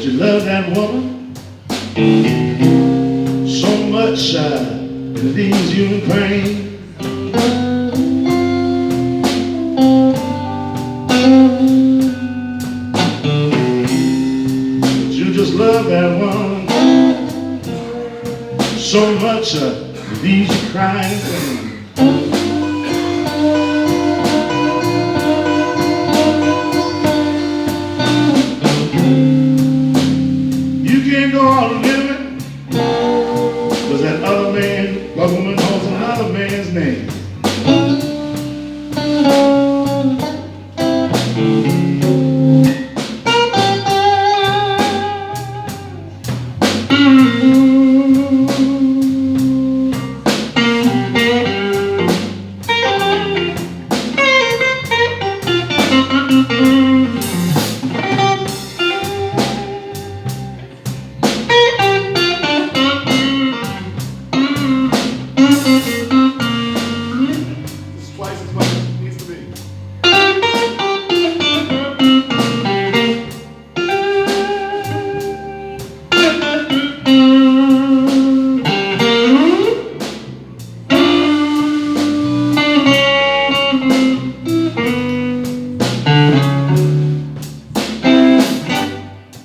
But you love that woman so much it leaves you in pain. But you just love that woman so much it leaves you crying. You can't go on living, 'cause that other man, that woman holds another man's name.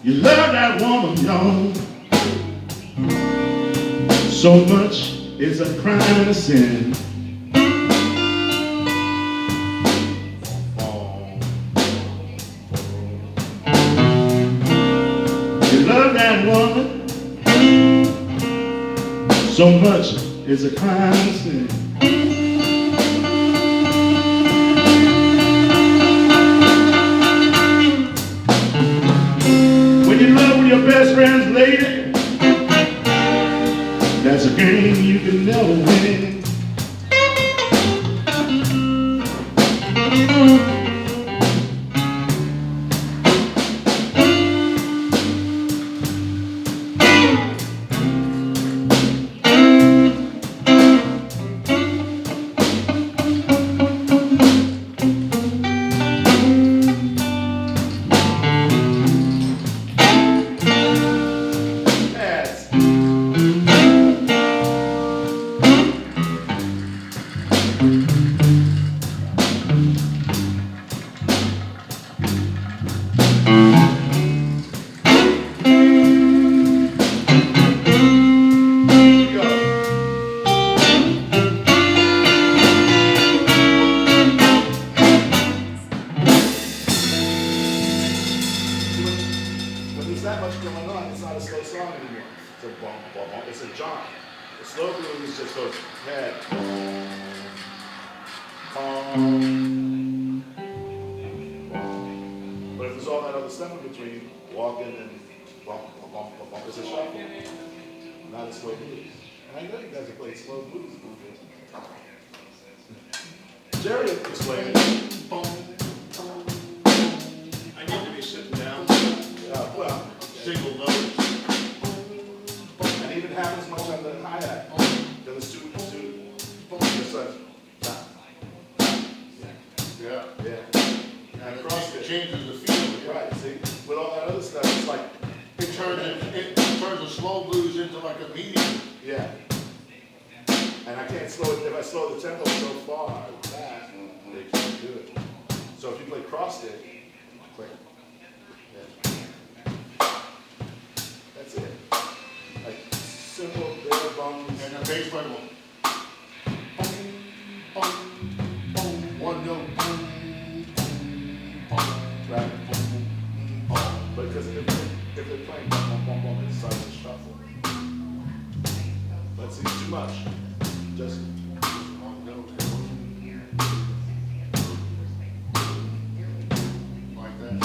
You love that woman, y'all, so much it's a crime and a sin. You love that woman so much it's a crime and a sin. Your best friend's lady, that's a game you can never win. That much going on, it's not a slow song anymore. It's a bum, bum, bum. It's a jump. The slow blues just goes head, but if there's all that other stuff in between, walking and bump, bump, bump, bump, bump, it's a shuffle, not a slow blues. And I know you guys have played slow blues. Jerry explained it. I need to be sitting down. Well, Single notes. and even happens much on the hi-hat. Then the suit, such. Yeah. Yeah. And Across it it. changes the feel. Right, see? With all that other stuff, it's like, It turns the slow blues into like a medium. yeah. And I can't slow it, if I slow the tempo so far, that, they can't do it. So if you play cross stick, click. Yeah. That's it. Like simple, bare bones. And the bass line will. One note. Right. But because if they're playing bum, bum, bum, bum, it's silent shuffle. Let's see, too much. Just One note. Like that.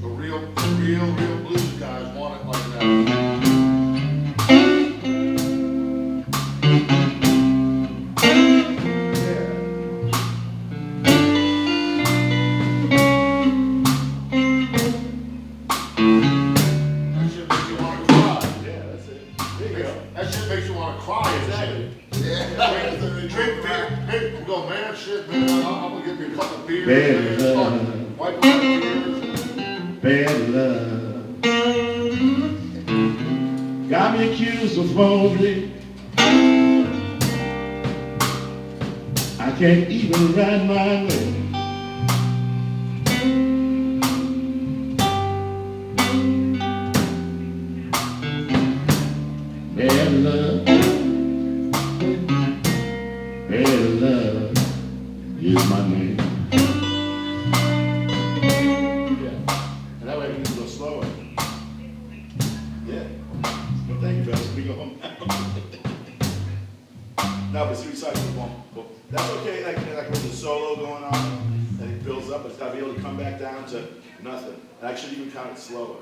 The real blues guys want it like that. Go, man, shit, man. couple of beers Bad there, start love. wiping out beers. Bad love. Got me accused of forgery. I can't even write my name. Bad love. Bad love is my name. Yeah. And that way we can go slower. Yeah. Well, thank you, fellas. We go home now. No, but see, we saw it won't. Well, that's okay, like with the solo going on, and it builds up, but it's gotta be able to come back down to nothing. And I should even count it slower,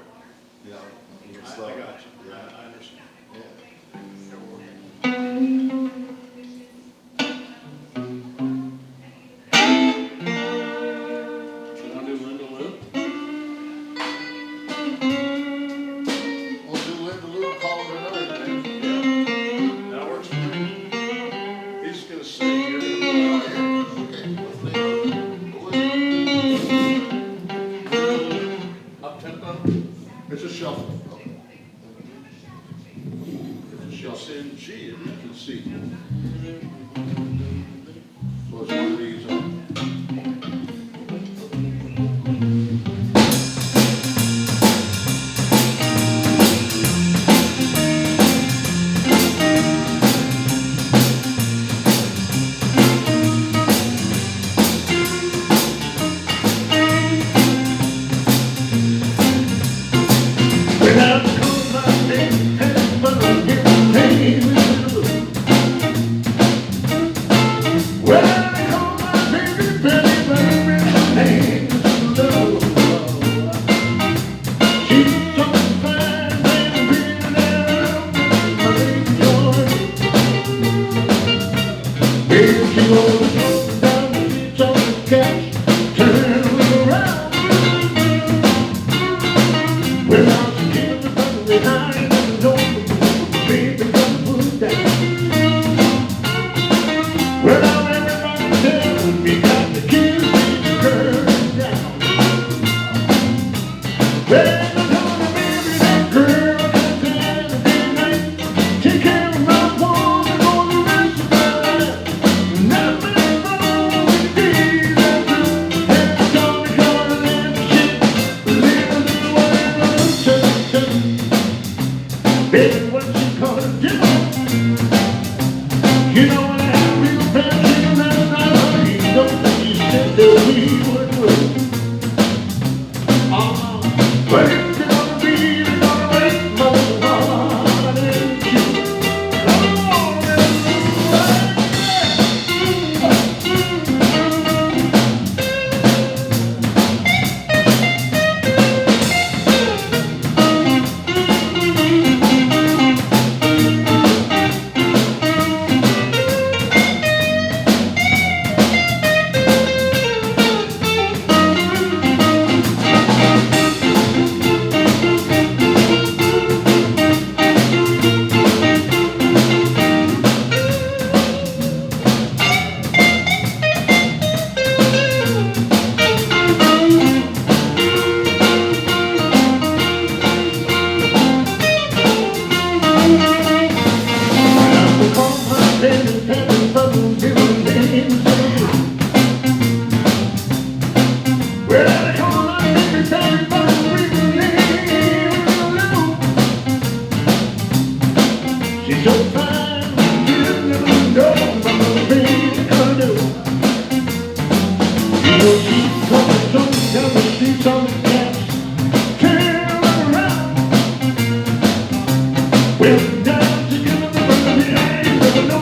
you know, even slower. I got you. Yeah. I understand. Yeah. Should I do Linda Lou? We'll do Linda Lou, call it another thing. Yeah. That works for me. He's gonna sing, you're gonna play out here. Okay, what's the name of it? Up tempo. It's a shuffle. It's a It's shuffle. in G, isn't it? It's C. So it's one of these, Without my name, but I'm giving name. Well, I call my baby Betty, but her name is Love. She's so fine, baby, if she wants to go down the beach on the couch, turn around. Well, she came to fuck behind the door, baby, come put down. Well, everybody telling me got the kids to turn down. Well, I told her, baby, that girl can stand a day night. Take care of my woman for the rest of my life. Nothing wrong with the deeds I do. And I don't recall that shit. Living the way baby, what you gonna do? You know when I have real bad dreams last night, you know that you said that we would do. But it's gonna be the right most hard and true. Come on, she's so fine, you never know what baby gonna do. You know she's coming down the streets on the gas, turn around. Well, down together, baby, I ain't never know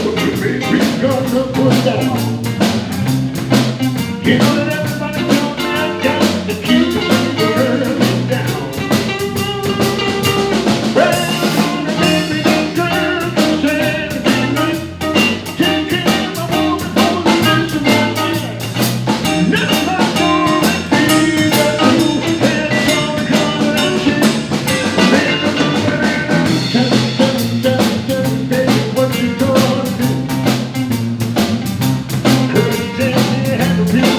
what baby gonna put down. You know that everybody knows I've got the keys to turn it down. Well, baby, that girl can stand a day night. Take care of my woman for the rest of my life. Never gonna be that you and it's gonna come and shit. Baby, what you gonna do? 'Cause daddy had a real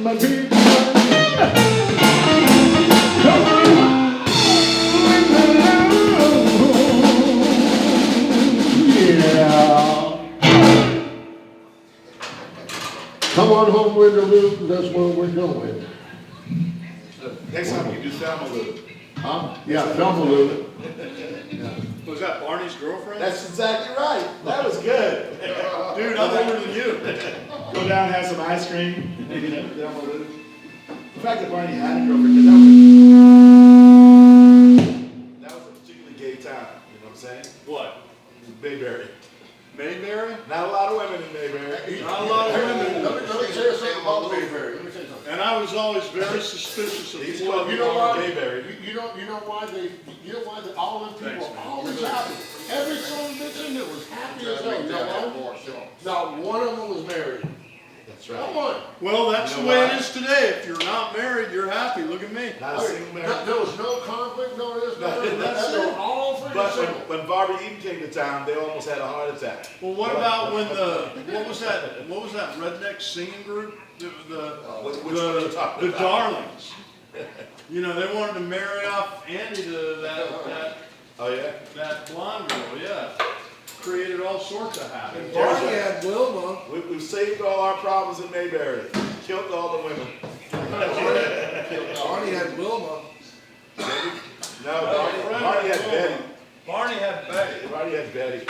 my baby. Come on home, Winterloo, that's where we're going. Next time you do Thelma Lou. Huh? Yeah, Thelmaloo. Was that Barney's girlfriend? That's exactly right. That was good. Dude, I'm older than you. Go down, have some ice cream. You know, Thelma Lou. The fact that Barney had a girlfriend, 'cause that was a particularly gay town. You know what I'm saying? What? Mayberry. Mayberry? Not a lot of women in Mayberry. Not a lot of women. Let me tell you something about Mayberry. Let me tell you something. And I was always very suspicious of He's Floyd. called You know why? Mayberry. You know why all them people Thanks, man. always happy. Every son of a bitch in there was happy as hell. You know why? Not one of them was married. That's Come right. on. Well, that's You know the way why? it is today. If you're not married, you're happy. Look at me. Not a single man. There was no conflict, no this, no that. That's They it. were all freaking But single. when Barbie Eden came to town, they almost had a heart attack. Well, what about when what was that redneck singing group? Which one are you The talking about? Darlings. You know, they wanted to marry off Andy to Oh, yeah? that blonde girl, yeah. Created all sorts of havoc. Barney had Wilma. We've saved all our problems in Mayberry. Killed all the women. Barney had Wilma. No, Barney had Betty. Barney had Betty. Barney had Betty.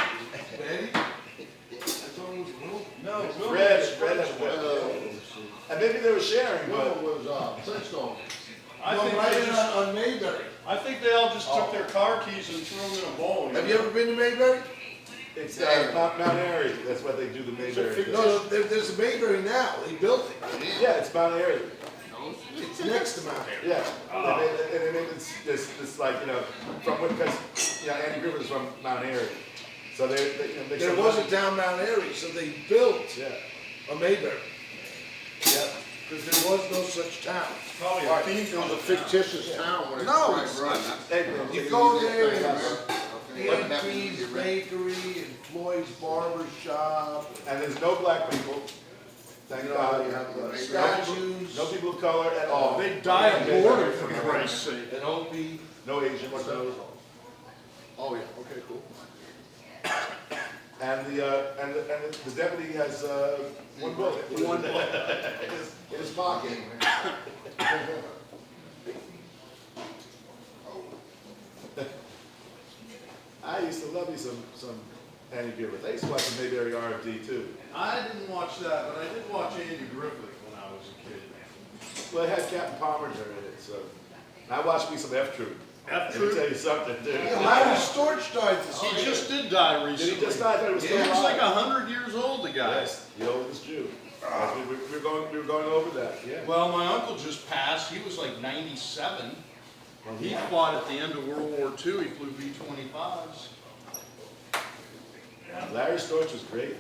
Betty? I thought it was Wilma. No, Fred had Betty. And maybe they were sharing, Wilma but was Flintstone. I think they just, on Mayberry. I think they all just took their car keys and threw them in a bowl. Have you ever been to Mayberry? it's Mount Airy. That's what they do the Mayberry. thing. No, there's a Mayberry now. They built it. Yeah, it's Mount Airy. It's next to Mount Airy. Yeah. And they made this like, you know, from what, because, you know, Andy Griffith is from Mount Airy. So they you know, make There some was money. a town Mount Airy, so they built Yeah. a Mayberry. Yeah. Because there was no such town. Probably a theme It was a from fictitious town when it No, it's right. Hey, You go there and What Andy's Bakery and Floyd's Barber Shop. And there's no black people. Thank God. Statues. No people of color at all. They die of boredom, for Christ's sake. And Opie. No Asians. No. Oh, yeah, okay, cool. And the deputy has one bullet. One bullet. In his pocket. I used to love you some Andy Griffith. I used to watch the Mayberry R&D too. I didn't watch that, but I did watch Andy Griffith when I was a kid. Well, it had Captain Palmer in it, so. And I watched me some F Troop. F Let me tell Troop. you something, dude. Larry Storch died this He year. just did die Did recently. he just die? I thought he was He still was like alive. 100 years old, the guy. Yes, the oldest Jew. We were going over that, yeah. Well, my uncle just passed. He was like 97. He fought at the end of World War II. He flew B-25s. Larry Storch was great.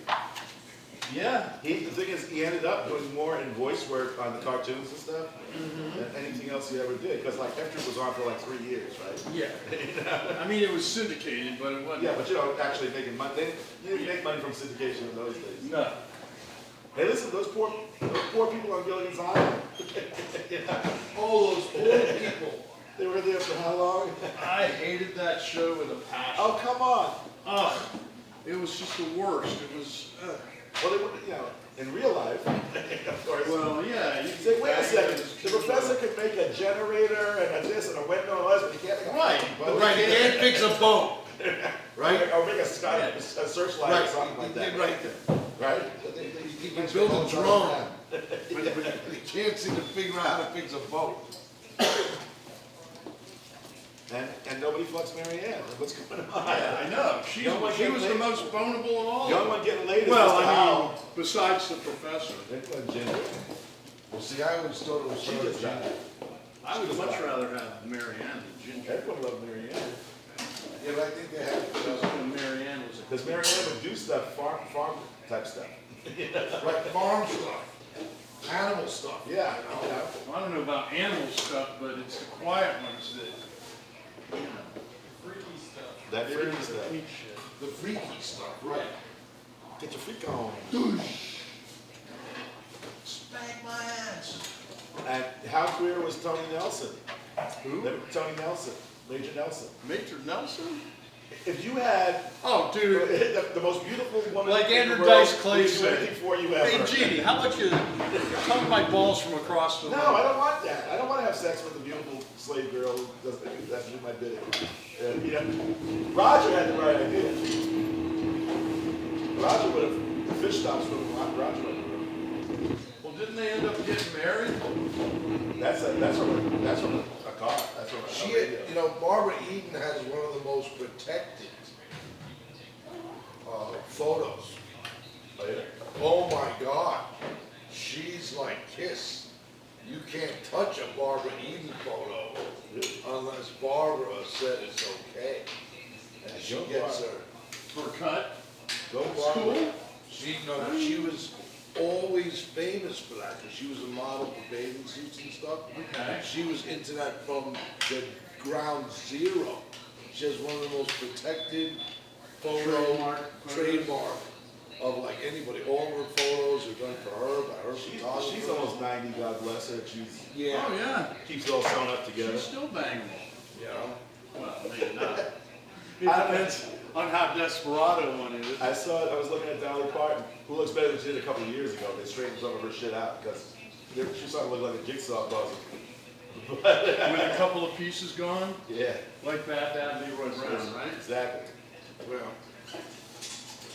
Yeah. The thing is, he ended up doing more in voice work on the cartoons and stuff than anything else he ever did. Because like F Troop was on for like 3 years, right? Yeah. I mean, it was syndicated, but it wasn't. Yeah, but you know, actually making money. You didn't make money from syndication in those days. No. Hey, listen, those poor people on Gilligan's Island. You know, All those old people. they were there for how long? I hated that show with a passion. Oh, come on. Ugh. It was just the worst. It was, Well, they were, you know, in real life, of course. well, yeah. You Say, wait a second, the professor could make a generator and a this and a window and all this, but he can't make a Right. boat. Right, you can't fix a boat. Right? Or make a searchlight or something like that. Right. Right? You can build a drone, but you can't seem to figure out how to fix a boat. And nobody fucks Mary Ann. What's going on? Yeah, I know. She You know what was getting the laid? most vulnerable of all. The only one getting laid is Well, Mr. I mean, Howell. besides the professor. That's what Ginger. Well, see, I always thought it was She just died. I would much rather have Mary Ann than Ginger. Everyone loved Mary Ann. Yeah, but I think they had, Because when Mary Ann was a Because Mary Ann would do stuff, farm type stuff. like farm stuff, animal stuff. Yeah, you know. I don't know about animal stuff, but it's the quiet ones that, you know, freaky stuff. That They're freaky into stuff. freak shit. The freaky stuff, right. Get your freak on. Spank my ass. how queer was Tony Nelson? Who? Tony Nelson, Major Nelson. Major Nelson? If you had Oh, dude. the most beautiful woman Like in Andrew the world, Dice Clay would do said. anything for you ever. Hey, Jeannie, how about you tongue my balls from across the room? No, I don't want that. I don't want to have sex with a beautiful slave girl who doesn't do my bidding. You know, Roger had the right idea. Roger would have fish stops would have Roger would have. Well, didn't they end up getting married? That's from a car. That's from She, a radio. you know, Barbara Eden has one of the most protected photos. Oh, yeah? Oh my God, she's like Kiss. You can't touch a Barbara Eden photo unless Barbara said it's okay. And she Go gets Barbara. For a cut? Go Cool. Barbara. She was always famous for that, because she was a model for bathing suits and stuff. Okay. She was into that from the ground zero. She has one of the most protected trademark of like anybody. All her photos are done for her by her photographer. She's almost 90, God bless her. Yeah. Oh, yeah. Keeps it all sewn up together. She's still bangable. You know? Well, maybe not. It I depends on how desperado one is. I was looking at Dolly Parton, who looks better than she did a couple of years ago. They straightened some of her shit out because she started to look like a jigsaw puzzle. With a couple of pieces gone, Yeah, like Bad Bad Leroy Brown, right? exactly. Well,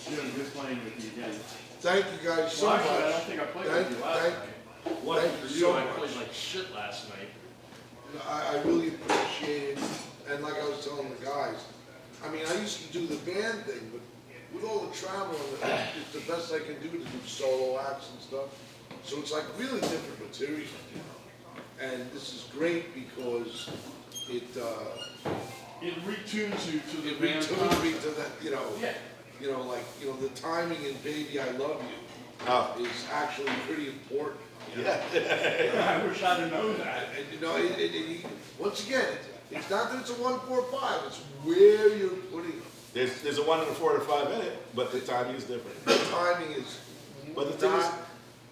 Jim, good playing with you again. thank you guys so Well, much. actually, I don't think I played with you last Thank- night. Lucky thank for you you, so I much. played like shit last night. I really appreciate it, and like I was telling the guys, I mean, I used to do the band thing, but with all the travel, it's the best I can do to do solo acts and stuff. So it's like really different material, and this is great because it It retunes you to the it band. retunes me to that, Yeah. the timing in "Baby I Love You" Oh, is actually pretty important. yeah. I wish I'd have known that. And once again, it's not that it's a 1-4-5, it's where you're putting it. There's a 1 and a 4 and a 5 in it, but the timing is different. The timing is But the thing is, not,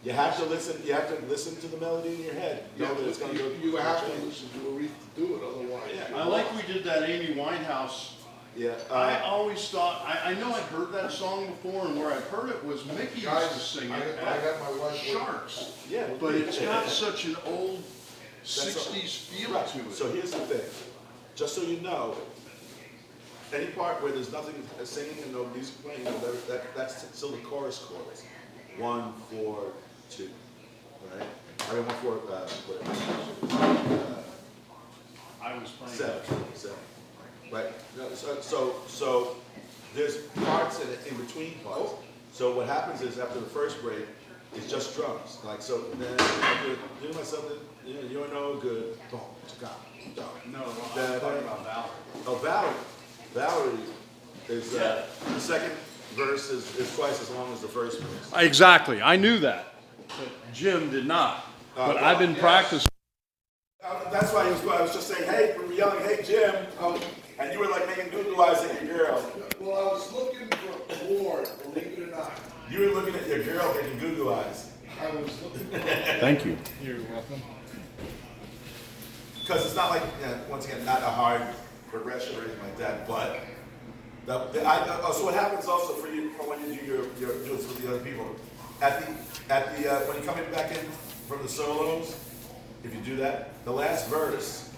you have to listen to the melody in your head. Know that it's gonna go. you have to listen to Aretha to do it, otherwise. Yeah. you're I like lost. we did that Amy Winehouse. Yeah. I always thought, I know I'd heard that song before, and where I'd heard it was Mickey used to Guys, sing I it got at my wife. Sharks. Yeah. But it's got such an old That's all- 60s feel Right. to it. So here's the thing, just so you know, any part where there's nothing singing and no music playing, that's still the chorus chords. 1, 4, 2, right? I mean 1, 4, I was playing 7, 7, right? No, so there's parts in between parts. So what happens is after the first break, it's just drums. Like so, then I'm doing myself. You're no good. No, I was talking about Valerie. Oh, Valerie is the second verse is twice as long as the first verse. Exactly, I knew that, but Jim did not. But I've been practicing. That's why I was just saying, hey, we were yelling, hey Jim, and you were like making Google eyes at your girl. Well, I was looking for a chord, believe it or not. You were looking at your girl making Google eyes. I was looking for Thank you. You're welcome. Because it's not like, once again, not a hard progression or anything like that, but so what happens also for you when you do your duets with the other people, when you're coming back in from the solos, if you do that, the last verse,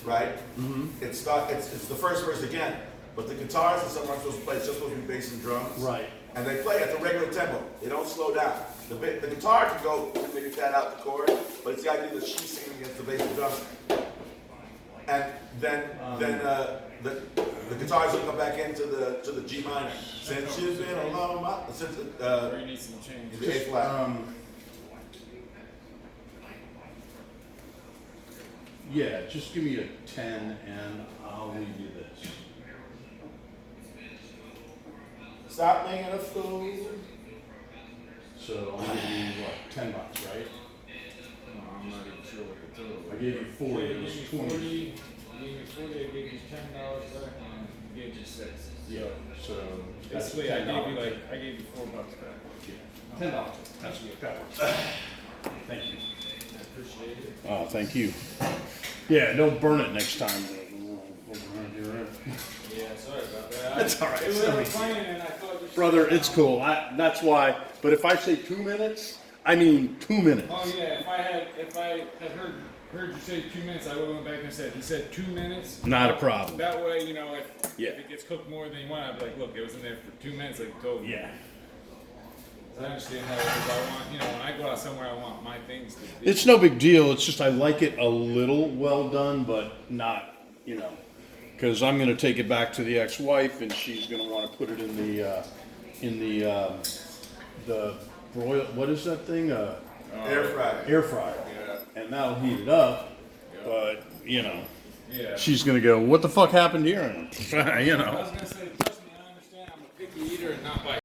right? Mm-hmm. It's the first verse again, but the guitars and stuff aren't supposed to play. It's just supposed to be bass and drums. Right. And they play at the regular tempo. They don't slow down. The guitar can go maybe fat out the chord, but it's the idea that she's singing against the bass and drums. And then the guitars will come back into the G minor. Since you've been alone, since Or you need some change. the A flat. Yeah, just give me a 10 and I'll leave you this. Stop making a fool. So I'll give you what, $10, right? No, I'm not even sure what the total I was. gave you 40, it was 20. You gave me 40, I gave you $10 back, and I gave you 6. Yeah, so that's Basically, I $10. gave you $4 back. Yeah, $10. That's what that was. Thank you. appreciate it. Oh, thank you. Yeah, don't burn it next time. Yeah, sorry about that. That's all right. It was a plan, and I thought you should. Brother, it's cool. That's why. But if I say 2 minutes, I mean 2 minutes. Oh yeah, if I had heard you say 2 minutes, I would have went back and said, he said 2 minutes. Not a problem. That way, you know, if Yeah. it gets cooked more than you want, I'd be like, look, it was in there for 2 minutes, like you told me. Yeah. I understand how it is. I want, you know, when I go out somewhere, I want my things to be. It's no big deal. It's just I like it a little well done, but not, you know, because I'm going to take it back to the ex-wife, and she's going to want to put it in the broil. What is that thing? Air fryer. Air fryer. Yeah. And that'll heat it up. But you know, Yeah. she's going to go, "What the fuck happened here?" you I know. was gonna say, trust me, I understand. I'm a picky eater and not by